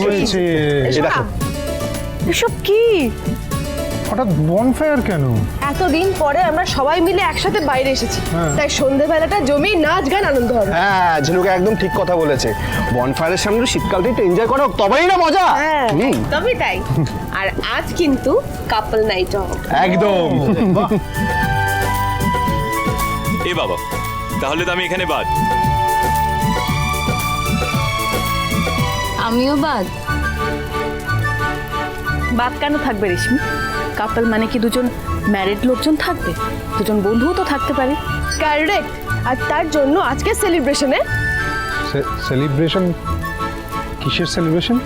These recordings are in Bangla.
হয়েছে? এসব কি? হঠাৎ বনফায়ার কেন? এতদিন পরে আমরা সবাই মিলে একসাথে বাইরে এসেছি, তাই সন্ধ্যেবেলাটা জমি নাচ গান আনন্দ হবে। হ্যাঁ, ঝিনুকে একদম ঠিক কথা বলেছে। বনফায়ারের সামনে শীতকালটা একটু এনজয় করো, তবেই না মজা। তবে তাই। আর আজ কিন্তু কাপল নাইট হবে। একদম। এ বাবা, তাহলে তো আমি এখানে বাদ। আমিও বাদ। বাদ কেন থাকবে রেশমি? কাপল মানে কি দুজন ম্যারিড লোকজন থাকবে? দুজন বন্ধুও তো থাকতে পারে। কারেক্ট। আর তার জন্য আজকে সেলিব্রেশনে। সেলিব্রেশন? কিসের সেলিব্রেশন?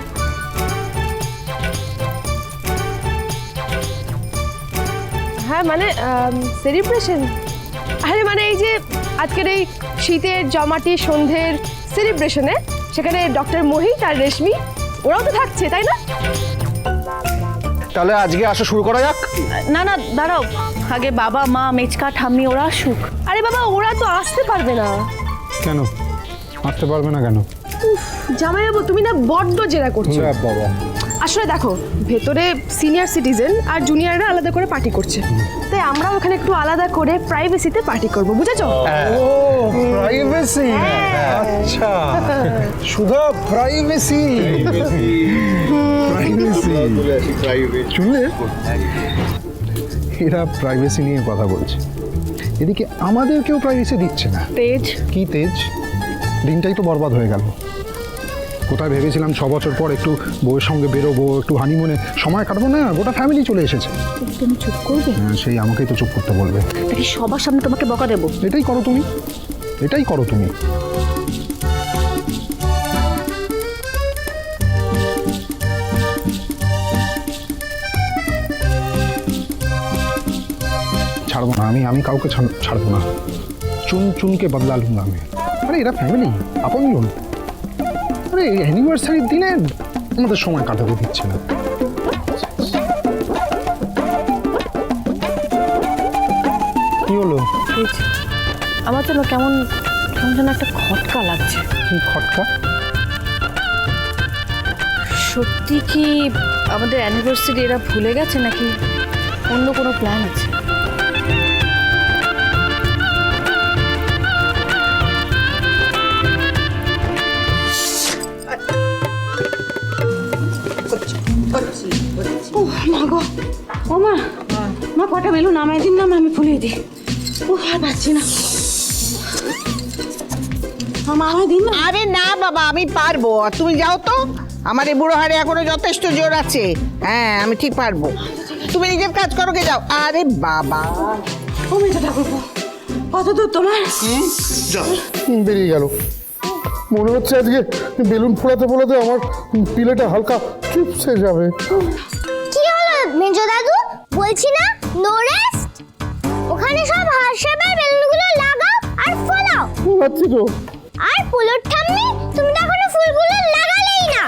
হ্যাঁ মানে সেলিব্রেশন, আরে মানে এই যে আজকের এই শীতের জমাটি সন্ধ্যের সেলিব্রেশনে সেখানে ডক্টর মোহিত আর রেশমি ওরাও তো থাকছে, তাই না? তাহলে আজকে আসো, শুরু করা যাক। না না দাঁড়াও, আগে বাবা মা মেচকা ঠাম্মি ওরা আসুক। আরে বাবা, ওরা তো আসতে পারবে না। কেন আসতে পারবে না কেন? জামাইবাবু তুমি না বড্ড জেরা করছো। বাবা, আসলে দেখো, ভেতরে সিনিয়র সিটিজেন আর জুনিয়ররা আলাদা করে পার্টি করছে, তাই আমরা ওখানে একটু আলাদা করে প্রাইভেসিতে পার্টি করব, বুঝেছো? ও প্রাইভেসি। আচ্ছা, সুধা প্রাইভেসি। শুনলে, এরা প্রাইভেসি নিয়ে কথা বলছে, এদিকে আমাদেরকেও প্রাইভেসি দিচ্ছে না। তেজ, কি তেজ? দিনটাই তো বরবাদ হয়ে গেল। কোথায় ভেবেছিলাম 6 বছর পর একটু বউয়ের সঙ্গে বেরোবো, একটু হানিমুনে সময় কাটবো, না গোটা ফ্যামিলি চলে এসেছে। তুমি চুপ করবে? হ্যাঁ, সেই আমাকেই তো চুপ করতে বলবে। নাকি সবার সামনে তোমাকে বকা দেবো? এটাই করো তুমি, এটাই করো তুমি। ছাড়বো না আমি কাউকে ছাড়বো না। চুন চুনকে বদলা লুঙ্গা আমি। আরে এরা ফ্যামিলি, আপনজন। আরে অ্যানিভার্সারির দিনে আমাদের সময় কাটাতে দিচ্ছে না। কি হলো? আমার জন্য কেমন কেমন যেন একটা খটকা লাগছে। কি খটকা? সত্যি কি আমাদের অ্যানিভার্সারি এরা ভুলে গেছে, নাকি অন্য কোনো প্ল্যান আছে? মা গো, ও মা, মা কটা বেলুন নামাই দিন না, আমি ফুলিয়ে দিই। ও আর পাচ্ছি না, আমায় দিন না। আরে না বাবা, আমি পারবো, তুমি যাও তো। আমার এই বুড়ো হাড়ে এখনো যথেষ্ট জোর আছে। হ্যাঁ, আমি ঠিক পারবো। তুমি নিজের কাজ করো, গে যাও। আরে বাবা, ও মেজো ঠাকুরপো, কত দূর তোমার? বেরিয়ে গেল। মনে হচ্ছে আজকে বেলুন ফোড়াতে ফোড়াতে আমার পিলেটা হালকা চিপসে যাবে। কি হলো মেজো দাদু? বলছি না নো রেস্ট। ওখানে সব হার্ট শেপের বেলুনগুলো লাগাও আর ফোলাও। পাচ্ছি তো। আর পুলট ঠাম্মি, তুমি তো এখনো ফুলগুলো লাগালেই না।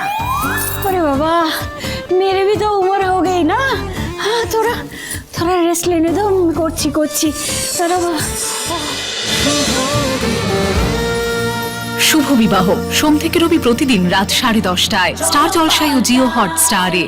अरे बाबा, मेरे भी तो उम्र हो गई ना। हाँ, थोड़ा थोड़ा रेस्ट लेने दो, कोची कोची। चलो শুভ বিবাহ সোম থেকে রবি প্রতিদিন রাত 10:30টায় স্টার জলসায় ও জিও হটস্টারে।